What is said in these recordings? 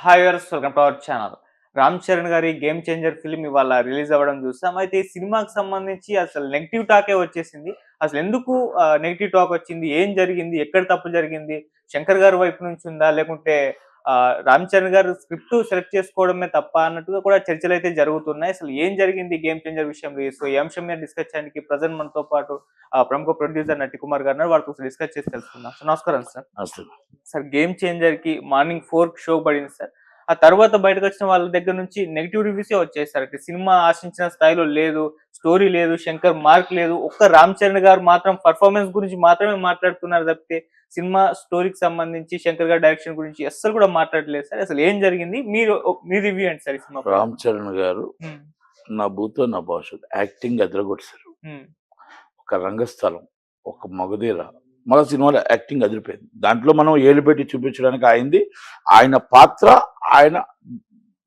Hi viewers, welcome to our channel. Ram Charan గారి 'game changer' film ఇవాళ release అవ్వడం చూసాం. అయితే ఈ సినిమాకి సంబంధించి అసలు నెగెటివ్ టాకే వచ్చేసింది. అసలు ఎందుకు నెగెటివ్ టాక్ వచ్చింది? ఏం జరిగింది? ఎక్కడ తప్పు జరిగింది? శంకర్ గారి వైపు నుంచి ఉందా? లేకుంటే రామ్ చరణ్ గారు స్క్రిప్ట్ సెలెక్ట్ చేసుకోవడమే తప్పా అన్నట్టుగా కూడా చర్చలైతే జరుగుతున్నాయి. అసలు ఏం జరిగింది 'గేమ్ చేంజర్' విషయంలో? సో ఈ అంశం మీద డిస్కస్ చేయడానికి ప్రెజెంట్ మనతో పాటు ప్రముఖ ప్రొడ్యూసర్ నట్టికుమార్ గారు ఉన్నారు. వారితో డిస్కస్ చేసి తెలుసుకుందాం. సార్ నమస్కారం సార్. అసలు సార్ 'గేమ్ చేంజర్'కి మార్నింగ్ 4కి షో పడింది సార్. ఆ తర్వాత బయటకొచ్చిన వాళ్ళ దగ్గర నుంచి నెగెటివ్ రివ్యూసే వచ్చాయి సార్. అంటే సినిమా ఆశించిన స్థాయిలో లేదు, స్టోరీ లేదు, శంకర్ మార్క్ లేదు. ఒక్క రామ్ చరణ్ గారు మాత్రం పెర్ఫార్మెన్స్ గురించి మాత్రమే మాట్లాడుతున్నారు తప్పితే సినిమా స్టోరీకి సంబంధించి శంకర్ గారి డైరెక్షన్ గురించి అస్సలు కూడా మాట్లాడలేదు సార్. అసలు ఏం జరిగింది? మీ రివ్యూ ఏంటి సార్ ఈ సినిమా? రామ్ చరణ్ గారు హ్మ్. నా భూతో నా భవిష్యత్ యాక్టింగ్ అదరగొట్టారు. హ్మ్. ఒక రంగస్థలం, ఒక మగధీర మన సినిమాలో యాక్టింగ్ అదిరిపోయింది. దాంట్లో మనం ఏలు పెట్టి చూపించడానికి ఆయన పాత్ర ఆయన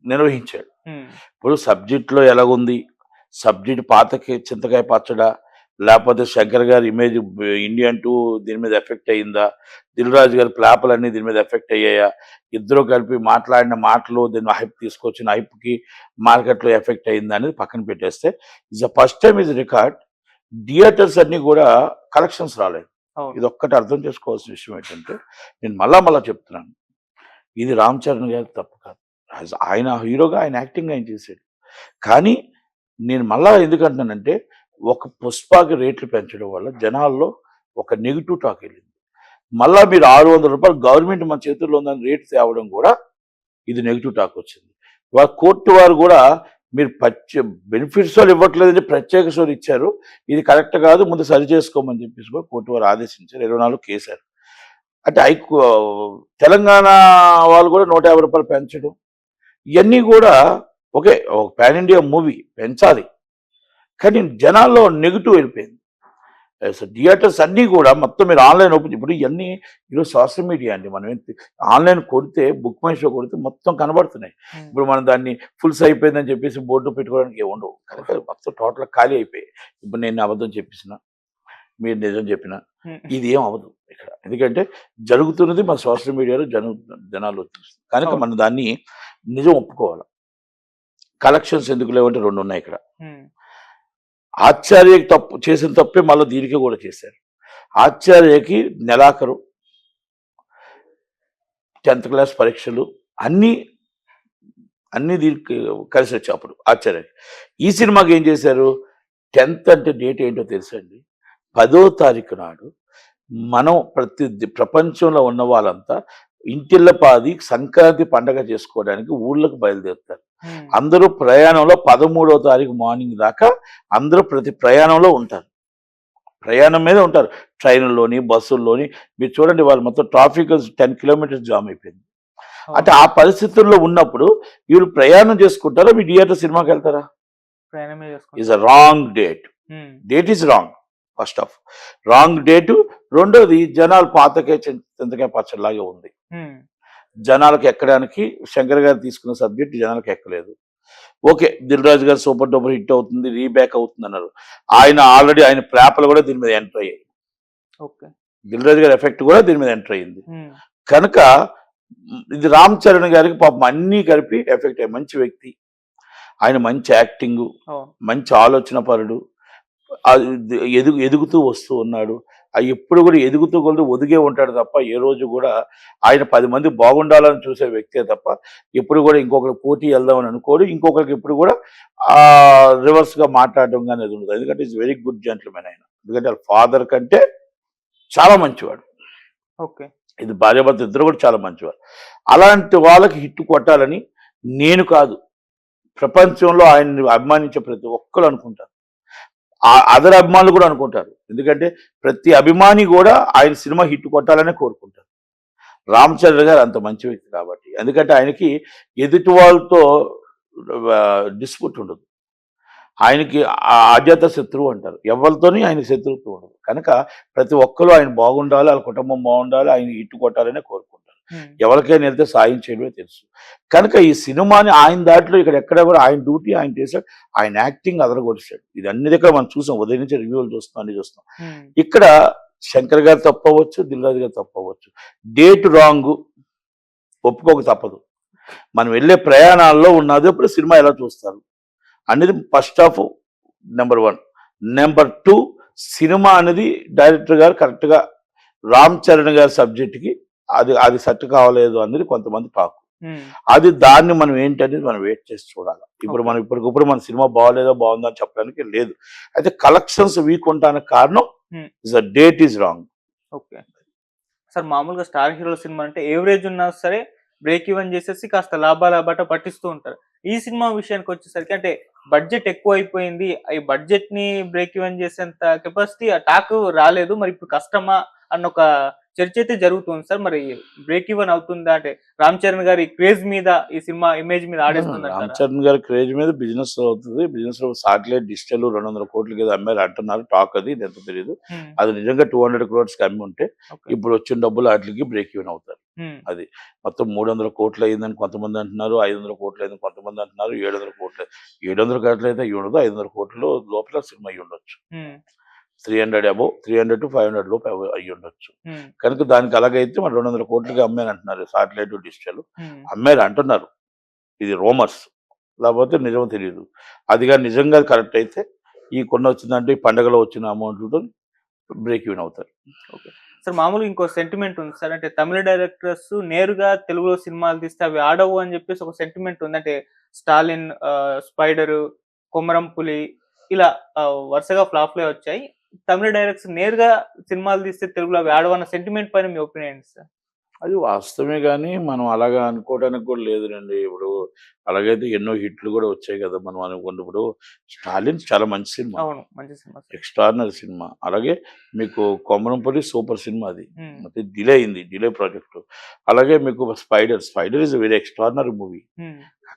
నిర్వహించాడు. హ్మ్. ఇప్పుడు సబ్జెక్ట్లో ఎలాగుంది, సబ్జెక్ట్ పాతకి చింతకాయ పచ్చడా, లేకపోతే శంకర్ గారి ఇమేజ్ ఇండియన్ టూ దీని మీద ఎఫెక్ట్ అయ్యిందా, దిల్ రాజు గారి ప్లాపులన్నీ దీని మీద ఎఫెక్ట్ అయ్యాయా, ఇద్దరు కలిపి మాట్లాడిన మాటలు దీన్ని హైప్ తీసుకొచ్చిన హైప్కి మార్కెట్లో ఎఫెక్ట్ అయ్యిందా అనేది పక్కన పెట్టేస్తే is the first time is record theatres అన్నీ కూడా కలెక్షన్స్ రాలేదు. అవును. ఇది ఒక్కటి అర్థం చేసుకోవాల్సిన విషయం ఏంటంటే, నేను మళ్ళా చెప్తున్నాను, ఇది రామ్ చరణ్ గారి తప్పు కాదు. ఆయన హీరోగా ఆయన యాక్టింగ్ ఆయన చేశాడు. కానీ నేను మళ్ళా ఎందుకంటున్నానంటే, ఒక పుష్పకి రేట్లు పెంచడం వల్ల జనాల్లో ఒక నెగిటివ్ టాక్ వెళ్ళింది. మళ్ళా మీరు ₹600 గవర్నమెంట్ మన చేతుల్లో ఉందని రేటు తేవడం కూడా ఇది నెగిటివ్ టాక్ వచ్చింది. కోర్టు వారు కూడా మీరు బెనిఫిట్స్ వాళ్ళు ఇవ్వట్లేదని ప్రత్యేక షోలు ఇచ్చారు, ఇది కరెక్ట్ కాదు, ముందు సరి చేసుకోమని చెప్పేసి కూడా కోర్టు వారు ఆదేశించారు. 24 కేసారు. అంటే తెలంగాణ వాళ్ళు కూడా ₹150 పెంచడం, ఇవన్నీ కూడా ఓకే, ఒక పాన్ ఇండియా మూవీ పెంచాలి, కానీ జనాల్లో నెగిటివ్ వెళ్ళిపోయింది. థియేటర్స్ అన్నీ కూడా మొత్తం మీరు ఆన్లైన్ ఓపెన్, ఇప్పుడు ఇవన్నీ ఈరోజు సోషల్ మీడియా అండి. మనం ఆన్లైన్ కొడితే, బుక్ మై షో కొడితే మొత్తం కనబడుతున్నాయి. ఇప్పుడు మనం దాన్ని ఫుల్స్ అయిపోయిందని చెప్పేసి బోర్డు పెట్టుకోవడానికి ఏమి ఉండవు, కనుక మొత్తం టోటల్ ఖాళీ అయిపోయాయి. ఇప్పుడు నేను అబద్ధం చెప్పేసిన, మీరు నిజం చెప్పిన, ఇది ఏం అవ్వదు ఇక్కడ. ఎందుకంటే జరుగుతున్నది మన సోషల్ మీడియాలో జనాలు కనుక మనం దాన్ని నిజం ఒప్పుకోవాలి. కలెక్షన్స్ ఎందుకు లేవంటే 2 ఉన్నాయి ఇక్కడ. ఆచార్యకి చేసిన తప్పే మళ్ళీ దీనికి కూడా చేశారు. ఆచార్యకి నెలాఖరు 10th క్లాస్ పరీక్షలు అన్నీ దీనికి కలిసి వచ్చాయి. అప్పుడు ఆచార్యకి ఈ సినిమాకి ఏం చేశారు, 10th అంటే డేట్ ఏంటో తెలుసా అండి? 10వ తారీఖు నాడు మనం ప్రపంచంలో ఉన్న వాళ్ళంతా ఇంటిల్లపాది సంక్రాంతి పండగ చేసుకోవడానికి ఊళ్ళకు బయలుదేరుతారు. అందరూ ప్రయాణంలో 13వ తారీఖు మార్నింగ్ దాకా అందరూ ప్రతి ప్రయాణంలో ఉంటారు, ప్రయాణం మీద ఉంటారు. ట్రైన్లోని, బస్సుల్లోని మీరు చూడండి, వాళ్ళు మొత్తం ట్రాఫిక్ 10 కిలోమీటర్స్ జామ్ అయిపోయింది. అంటే ఆ పరిస్థితుల్లో ఉన్నప్పుడు వీళ్ళు ప్రయాణం చేసుకుంటారా, మీ థియేటర్ సినిమాకి వెళ్తారా? Is a wrong date is wrong. First of wrong date, రెండోది జనాలు పాతకే చింతకాయ పచ్చడిలాగే ఉంది. జనాలకు ఎక్కడానికి శంకర్ గారు తీసుకున్న సబ్జెక్ట్ జనాలకు ఎక్కలేదు. ఓకే, దిల్ రాజు గారు సూపర్ డూపర్ హిట్ అవుతుంది, రీబ్యాక్ అవుతుంది అన్నారు. ఆల్రెడీ ఆయన ప్లాప్లు కూడా దీని మీద ఎంటర్ అయ్యాయి. దిల్ రాజు గారి ఎఫెక్ట్ కూడా దీని మీద ఎంటర్ అయ్యింది. కనుక ఇది రామ్ చరణ్ గారికి పాపం అన్నీ కలిపి ఎఫెక్ట్ అయ్యాయి. మంచి వ్యక్తి ఆయన, మంచి యాక్టింగ్, మంచి ఆలోచన పరుడు, ఎదుగుతూ వస్తూ ఉన్నాడు. ఎప్పుడు కూడా ఎదుగుతూ కొలుతూ ఒదిగే ఉంటాడు తప్ప ఏ రోజు కూడా ఆయన 10 మంది బాగుండాలని చూసే వ్యక్తే తప్ప ఎప్పుడు కూడా ఇంకొకరికి పోటీ వెళ్దామని అనుకోడు. ఇంకొకరికి ఎప్పుడు కూడా రివర్స్గా మాట్లాడడం కానీ అది ఉండదు. ఎందుకంటే ఇట్స్ వెరీ గుడ్ జెంట్మెన్ ఆయన. ఎందుకంటే వాళ్ళ ఫాదర్ కంటే చాలా మంచివాడు. ఇది భార్యాభర్త ఇద్దరు కూడా చాలా మంచివాడు. అలాంటి వాళ్ళకి హిట్ కొట్టాలని నేను కాదు, ప్రపంచంలో ఆయన్ని అభిమానించే ప్రతి ఒక్కరు అనుకుంటారు. అదర్ అభిమానులు కూడా అనుకుంటారు. ఎందుకంటే ప్రతి అభిమాని కూడా ఆయన సినిమా హిట్ కొట్టాలనే కోరుకుంటారు. రామ్ చరణ్ గారు అంత మంచి వ్యక్తి కాబట్టి. ఎందుకంటే ఆయనకి ఎదుటి వాళ్ళతో డిస్ప్యూట్ ఉండదు. ఆయనకి అజాత శత్రువు అంటారు, ఎవరితోని ఆయన శత్రుత్వం ఉండదు. కనుక ప్రతి ఒక్కరు ఆయన బాగుండాలి, వాళ్ళ కుటుంబం బాగుండాలి, ఆయన హిట్ కొట్టాలనే కోరుకుంటారు. ఎవరికైనా వెళ్తే సాయం చేయడమే తెలుసు. కనుక ఈ సినిమాని ఆయన దాంట్లో ఇక్కడ ఎక్కడ కూడా ఆయన డ్యూటీ ఆయన చేశాడు. ఆయన యాక్టింగ్ అదరగొడిచాడు. ఇది అన్ని దగ్గర మనం చూసాం, ఉదయం నుంచి రివ్యూలు చూస్తాం, అన్ని చూస్తాం. ఇక్కడ శంకర్ గారు తప్పవచ్చు, దిల్ రాజు గారు తప్పవచ్చు. డేట్ రాంగ్, ఒప్పుకోక తప్పదు. మనం వెళ్ళే ప్రయాణాల్లో ఉన్నది అప్పుడు సినిమా ఎలా చూస్తారు అనేది first of number 1. Number 2, cinema అనేది డైరెక్టర్ గారు కరెక్ట్గా రామ్ చరణ్ గారి సబ్జెక్ట్కి అది అది సెట్ కావలేదు అనేది కొంతమంది టాక్. అది దాన్ని మనం ఏంటనేది మనం వెయిట్ చేసి చూడాలి. ఇప్పుడు మనం ఇప్పటికప్పుడు మన సినిమా బాగాలేదో బాగుందో అని చెప్పడానికి లేదు. అయితే కలెక్షన్స్ వీక్ ఉండడానికి కారణం is the date is wrong. Okay sir, మామూలుగా స్టార్ హీరోల సినిమా అంటే ఎవరేజ్ ఉన్నా సరే బ్రేక్ ఈవెన్ చేసేసి కాస్త లాభాల బట్ట పట్టిస్తూ ఉంటారు. ఈ సినిమా విషయానికి వచ్చేసరికి అంటే బడ్జెట్ ఎక్కువ అయిపోయింది, ఈ బడ్జెట్ ని బ్రేక్ ఈవెన్ చేసేంత కెపాసిటీ ఆ టాక్ రాలేదు, మరి ఇప్పుడు కష్టమా అన్న ఒక చర్చ అయితే జరుగుతుంది సార్. మరి బ్రేక్ ఈవెన్ అవుతుందా అంటే రామ్ చరణ్ గారి క్రేజ్ మీద ఈ సినిమా ఇమేజ్ మీద రామ్ ఆడేస్తుందంటారా? చరణ్ గారి క్రేజ్ మీద బిజినెస్ అవుతుంది. బిజినెస్ లో సాటిలైట్ డిజిటల్ 200 కోట్లకి ఏదో అమ్మారు అంటున్నారు. టాక్ అది ఎంత తెలియదు. అది నిజంగా 200 crores కి అమ్మి ఉంటే ఇప్పుడు వచ్చిన డబ్బులు వాటికి బ్రేక్ ఈవెన్ అవుతారు. అది మొత్తం 300 కోట్లు అయిందని కొంతమంది అంటున్నారు, 500 కోట్లు అయిందని కొంతమంది అంటున్నారు, 700 కోట్లు. 700 కోట్లు అయితే అయ్యి ఉండదు, 500 కోట్లు లోపల సినిమా అయ్యి ఉండొచ్చు. 300 అబౌవ్, 300 to 500 లోపు అయ్యి ఉండొచ్చు. కనుక దానికి అలాగైతే మరి 200 కోట్లకి అమ్మారు అంటున్నారు. సాటిలైట్ డిజిటల్ అమ్మారు అంటున్నారు. ఇది రూమర్స్, లేకపోతే నిజమో తెలియదు. అది కానీ నిజంగా కరెక్ట్ అయితే ఈ కొన్ని వచ్చిందంటే ఈ పండగలో వచ్చిన అమౌంట్లతో బ్రేక్ ఈవెన్ అవుతారు. ఓకే సార్, మామూలుగా ఇంకో సెంటిమెంట్ ఉంది సార్. అంటే తమిళ డైరెక్టర్స్ నేరుగా తెలుగులో సినిమాలు తీస్తే అవి ఆడవు అని చెప్పేసి ఒక సెంటిమెంట్ ఉంది. అంటే స్టాలిన్, స్పైడర్, కొమరం పులి ఇలా వరుసగా ఫ్లాప్లే వచ్చాయి. తమిళ డైరెక్టర్స్ నేరుగా సినిమాలు తీస్తే తెలుగులో అవి ఆడవన్న సెంటిమెంట్ పైన మీ ఒపీనియన్ ఏంటి సార్? అది వాస్తవమే కానీ మనం అలాగా అనుకోవడానికి కూడా లేదునండి. ఇప్పుడు అలాగైతే ఎన్నో హిట్లు కూడా వచ్చాయి కదా మనం అనుకుంటే. ఇప్పుడు స్టాలిన్ చాలా మంచి సినిమా, అవును మంచి సినిమా, ఎక్స్ట్రాడినరీ సినిమా. అలాగే మీకు కొమరంపులి సూపర్ సినిమా, అది ಮತ್ತೆ డిలే అయింది, డిలే ప్రాజెక్ట్. అలాగే మీకు spider is very extraordinary movie.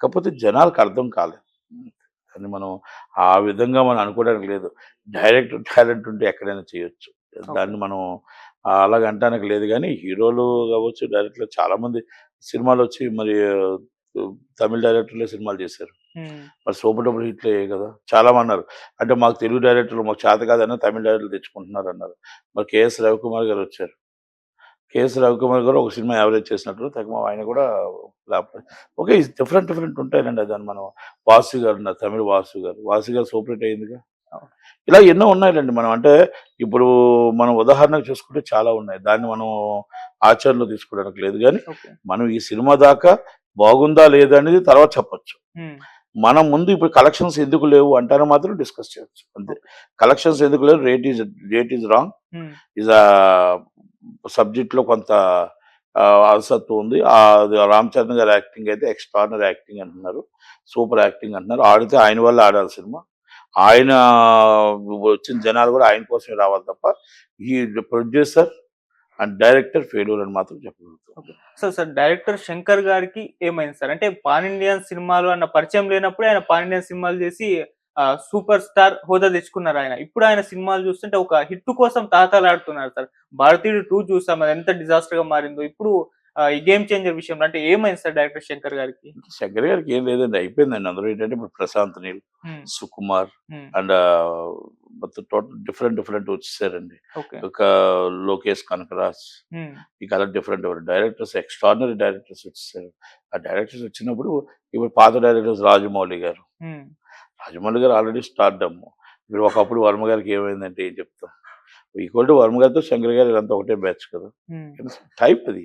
కాకపోతే జనాలకు అర్థం కాలేదు. కానీ మనం ఆ విధంగా మనం అనుకోవడానికి లేదు. డైరెక్టర్ టాలెంట్ ఉంటే ఎక్కడైనా చేయొచ్చు. దాన్ని మనం అలాగ అంటానికి లేదు. కానీ హీరోలు కావచ్చు, డైరెక్టర్లు చాలా మంది సినిమాలు వచ్చి మరి తమిళ డైరెక్టర్లే సినిమాలు చేశారు. మరి సూపర్ డూపర్ హిట్లు అయ్యాయి కదా. చాలా మంది అన్నారు అంటే మాకు తెలుగు డైరెక్టర్లు మాకు చేత కాదన్నా తమిళ డైరెక్టర్లు తెచ్చుకుంటున్నారు అన్నారు. మరి కేఎస్ రవికుమార్ గారు వచ్చారు. కేఎస్ రవికుమార్ గారు ఒక సినిమా యావరేజ్ చేసినట్టు ఆయన కూడా ఓకే డిఫరెంట్ ఉంటాయండి. దాన్ని మనం వాసు గారు ఉన్నారు, తమిళ వాసు గారు సూపర్ హిట్ అయిందిగా. ఇలా ఎన్నో ఉన్నాయండి. మనం అంటే ఇప్పుడు మనం ఉదాహరణకు చూసుకుంటే చాలా ఉన్నాయి. దాన్ని మనం ఆచరణలో తీసుకోవడానికి లేదు. కానీ మనం ఈ సినిమా దాకా బాగుందా లేదా అనేది తర్వాత చెప్పొచ్చు. మనం ముందు ఇప్పుడు కలెక్షన్స్ ఎందుకు లేవు అంటారో మాత్రం డిస్కస్ చేయొచ్చు అంతే. కలెక్షన్స్ ఎందుకు లేవు, rate is wrong, is subject లో కొంత అలసత్వం ఉంది. రామ్ చరణ్ గారి యాక్టింగ్ అయితే ఎక్స్ట్రాడినరీ యాక్టింగ్ అంటున్నారు, సూపర్ యాక్టింగ్ అంటున్నారు. ఆడితే ఆయన వల్ల ఆడాలి సినిమా. ఆయన వచ్చిన జనాలు కూడా ఆయన కోసమే రావాలి తప్ప ఈ ప్రొడ్యూసర్ అండ్ డైరెక్టర్ ఫెయిల్యూర్ అని మాత్రం చెప్పగలుగుతాం. సార్ డైరెక్టర్ శంకర్ గారికి ఏమైంది సార్? అంటే పాన్ ఇండియన్ సినిమాలు అన్న పరిచయం లేనప్పుడు ఆయన పాన్ ఇండియన్ సినిమాలు చేసి సూపర్ స్టార్ హోదా తెచ్చుకున్నారు ఆయన. ఇప్పుడు ఆయన సినిమాలు చూస్తుంటే ఒక హిట్ కోసం తాతాలాడుతున్నారు సార్. భారతీయుడు 2 చూసాం, అది ఎంత డిజాస్టర్ గా మారిందో. ఇప్పుడు ఈ గేమ్ చేంజర్ విషయంలో అంటే ఏమైంది సార్ డైరెక్టర్ శంకర్ గారికి? శంకర్ గారికి ఏం లేదండి, అయిపోయిందండి. అందులో ఏంటంటే ఇప్పుడు ప్రశాంత్ నీల్, సుకుమార్ అండ్ మొత్తం టోటల్ డిఫరెంట్ వచ్చేసారండి. ఒక లోకేష్ కనకరాజ్, ఇక అలా డిఫరెంట్ డైరెక్టర్స్, ఎక్స్ట్రాడినరీ డైరెక్టర్స్ వచ్చేసారు. ఆ డైరెక్టర్స్ వచ్చినప్పుడు ఇప్పుడు పాత డైరెక్టర్స్ రాజమౌళి గారు ఆల్రెడీ స్టార్డమ్. ఇప్పుడు ఒకప్పుడు వర్మ గారికి ఏమైందంటే ఏం చెప్తాం. ఈక్వల్ టు వర్మ గారితో శంకర్ గారు ఇదంతా ఒకటే బ్యాచ్ కదా. టైప్ అది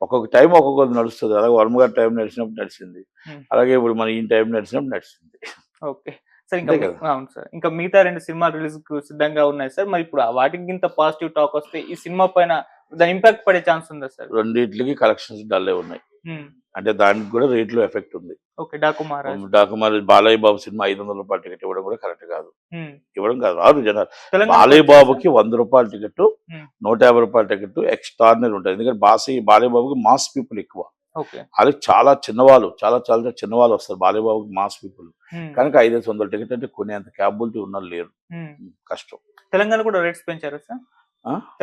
ఒక్కొక్క టైం ఒక్కొక్కరు నడుస్తుంది. అలాగే వర్మ గారి టైం నడిచినప్పుడు నడిచింది, అలాగే ఇప్పుడు మన ఈ టైం నడిచినప్పుడు నడిచింది. ఓకే సార్, అవును సార్. ఇంకా మిగతా 2 సినిమాలు రిలీజ్ కు సిద్ధంగా ఉన్నాయి సార్. మరి ఇప్పుడు వాటికి ఇంత పాజిటివ్ టాక్ వస్తే ఈ సినిమా పైన దాని ఇంపాక్ట్ పడే ఛాన్స్ ఉందా సార్? రెండింటికి కలెక్షన్స్ డల్లే ఉన్నాయి. అంటే దానికి కూడా రేట్లో ఎఫెక్ట్ ఉంది. డాకు మహారాజ్ బాలయ్య బాబు సినిమా 500 రూపాయల టికెట్ ఇవ్వడం కూడా కరెక్ట్ కాదు. ఇవ్వడం కాదు, రాదు జనాలు. బాలయ్య బాబుకి 100 రూపాయల టికెట్, 150 రూపాయల టికెట్ ఎక్స్ట్రాడినరీ ఉంటుంది. ఎందుకంటే బాలయ్య బాబుకి మాస్ పీపుల్ ఎక్కువ. అది చాలా చిన్నవాళ్ళు, చాలా చిన్నవాళ్ళు వస్తారు బాలయ్య బాబుకి, మాస్ పీపుల్. కనుక 500 టికెట్ అంటే కొనేంత క్యాపబిలిటీ ఉన్న లేరు, కష్టం. తెలంగాణ కూడా రేట్స్ పెంచారు సార్.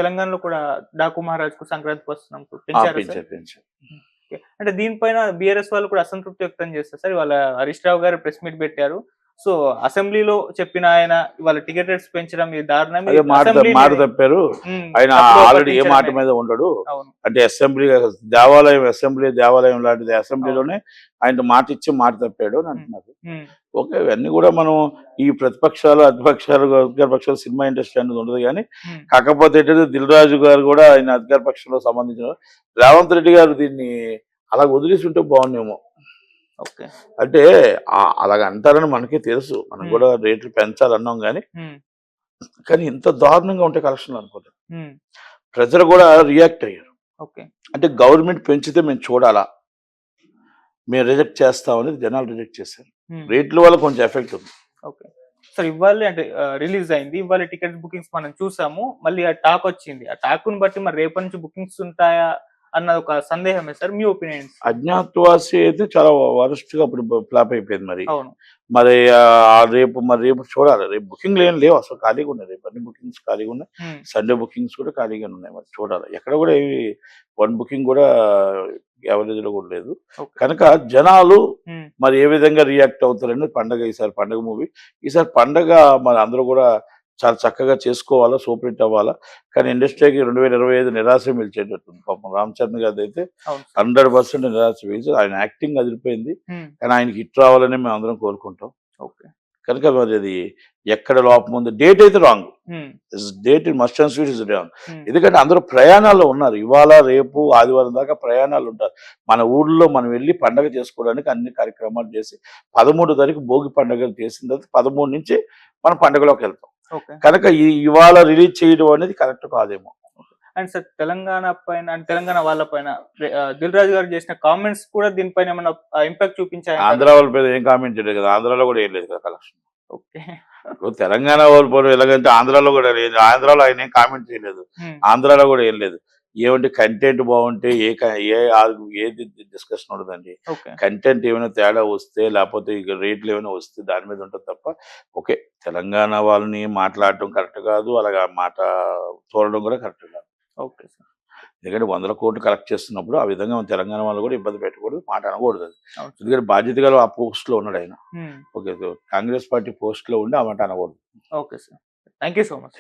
తెలంగాణలో కూడా డాకు మహారాజ్ కు సంక్రాంతికి వస్తున్నాం పెంచారు. అంటే దీనిపైన బీఆర్ఎస్ వాళ్ళు కూడా అసంతృప్తి వ్యక్తం చేస్తారు సార్. వాళ్ళ హరీష్ రావు గారు ప్రెస్ మీట్ పెట్టారు. సో అసెంబ్లీలో చెప్పిన ఆయన ఇవాళ టికెట్ రేట్స్ పెంచడం ఇది దారుణం. అదే మాట తప్పారు. ఆయన ఆల్రెడీ ఏ మాట మీద ఉండడు. అవును. అంటే అసెంబ్లీ దేవాలయం లాంటిది. అసెంబ్లీలోనే ఆయన మాట ఇచ్చి మాట తప్పాడు అని అంటున్నారు. ఓకే, ఇవన్నీ కూడా మనం ఈ ప్రతిపక్షాలు అధికార పక్షాలు సినిమా ఇండస్ట్రీ అనేది ఉండదు. కానీ కాకపోతే ఏంటంటే దిల్ రాజు గారు కూడా ఆయన అధికార పక్షంలో సంబంధించిన రేవంత్ రెడ్డి గారు దీన్ని అలా వదిలేసి ఉంటే బాగుండేమో. ఓకే, అంటే అలాగ అంటారని మనకే తెలుసు. మనం కూడా రేట్లు పెంచాలన్నాం కానీ ఇంత దారుణంగా ఉంటే కలెక్షన్లు అనుకోలేదు. ప్రజలు కూడా రియాక్ట్ అయ్యారు. అంటే గవర్నమెంట్ పెంచితే మేము చూడాలా, మేము రిజెక్ట్ చేస్తామనేది జనాలు రిజెక్ట్ చేశారు. రేట్ల వల్ల కొంచెం ఎఫెక్ట్ ఉంది. ఓకే సార్, ఇవాళ అంటే రిలీజ్ అయింది, ఇవాళ టికెట్ బుకింగ్స్ మనం చూసాము. మళ్ళీ ఆ టాక్ వచ్చింది. ఆ టాక్ ను బట్టి మరి రేపటి నుంచి బుకింగ్స్ ఉంటాయా అన్న ఒక సందేహమే సార్, మీ ఒపీనియన్? అజ్ఞాతవాసి అయితే చాలా వరస్ట్ గా అప్పుడు ఫ్లాప్ అయిపోయింది. మరి రేపు చూడాలి. రేపు బుకింగ్లు ఏం లేవు, అసలు ఖాళీగా ఉన్నాయి. రేపు అన్ని బుకింగ్స్ ఖాళీగా ఉన్నాయి. సండే బుకింగ్స్ కూడా ఖాళీగా ఉన్నాయి. మరి చూడాలి. ఎక్కడ కూడా వన్ బుకింగ్ కూడా యావరేజ్ లో కూడా లేదు. కనుక జనాలు మరి ఏ విధంగా రియాక్ట్ అవుతారని ఈసారి పండగ మూవీ, ఈసారి పండగ మరి అందరూ కూడా చాలా చక్కగా చేసుకోవాలా, సూపర్ హిట్ అవ్వాలా. కానీ ఇండస్ట్రీకి 2025 నిరాశ మిల్చేటట్టుంది. పాపం రామ్ చరణ్ గారి అయితే 100% నిరాశ మిల్చి. ఆయన యాక్టింగ్ అదిరిపోయింది. కానీ ఆయనకి హిట్ రావాలని మేము అందరం కోరుకుంటాం. కనుక మరి అది ఎక్కడ లోపం ఉంది, డేట్ అయితే wrong. Date must and sweet is wrong. ఎందుకంటే అందరూ ప్రయాణాల్లో ఉన్నారు. ఇవాళ రేపు ఆదివారం దాకా ప్రయాణాలు ఉంటారు. మన ఊళ్ళో మనం వెళ్ళి పండగ చేసుకోవడానికి అన్ని కార్యక్రమాలు చేసి 13 తారీఖు భోగి పండుగలు చేసిన తర్వాత 13 నుంచి మనం పండుగలోకి వెళ్తాం. కనుక ఇవాళ రిలీజ్ చేయడం అనేది కరెక్ట్ కాదేమో. అండ్ సార్, తెలంగాణ పైన తెలంగాణ వాళ్ళ పైన దిల్ రాజు గారు చేసిన కామెంట్స్ కూడా దీనిపైన ఏమైనా ఇంపాక్ట్ చూపించాయి? ఆంధ్ర వాళ్ళ పైన ఏం కామెంట్ చేయలేదు కదా, ఆంధ్రాలో కూడా ఏం లేదు కదా కలెక్షన్. తెలంగాణ వాళ్ళు పోవడం ఎలాగంటే ఆంధ్రాలో కూడా లేదు. ఆంధ్రాలో ఆయన ఏం కామెంట్ చేయలేదు, ఆంధ్రాలో కూడా ఏం లేదు. ఏమంటే కంటెంట్ బాగుంటే ఏది డిస్కషన్ ఉండదండి. కంటెంట్ ఏమైనా తేడా వస్తే లేకపోతే ఇక రేట్లు ఏమైనా వస్తే దాని మీద ఉంటుంది తప్ప. ఓకే, తెలంగాణ వాళ్ళని మాట్లాడటం కరెక్ట్ కాదు, అలాగా మాట చూడడం కూడా కరెక్ట్ కాదు. ఓకే సార్, ఎందుకంటే 100 కోట్లు కలెక్ట్ చేస్తున్నప్పుడు ఆ విధంగా తెలంగాణ వాళ్ళు కూడా ఇబ్బంది పెట్టకూడదు, మాట అనకూడదు. అది ఎందుకంటే బాధ్యత గల ఆ పోస్ట్ లో ఉన్నాడు ఆయన. ఓకే, కాంగ్రెస్ పార్టీ పోస్ట్ లో ఉండి ఆ మాట అనకూడదు. Okay sir, thank you so much.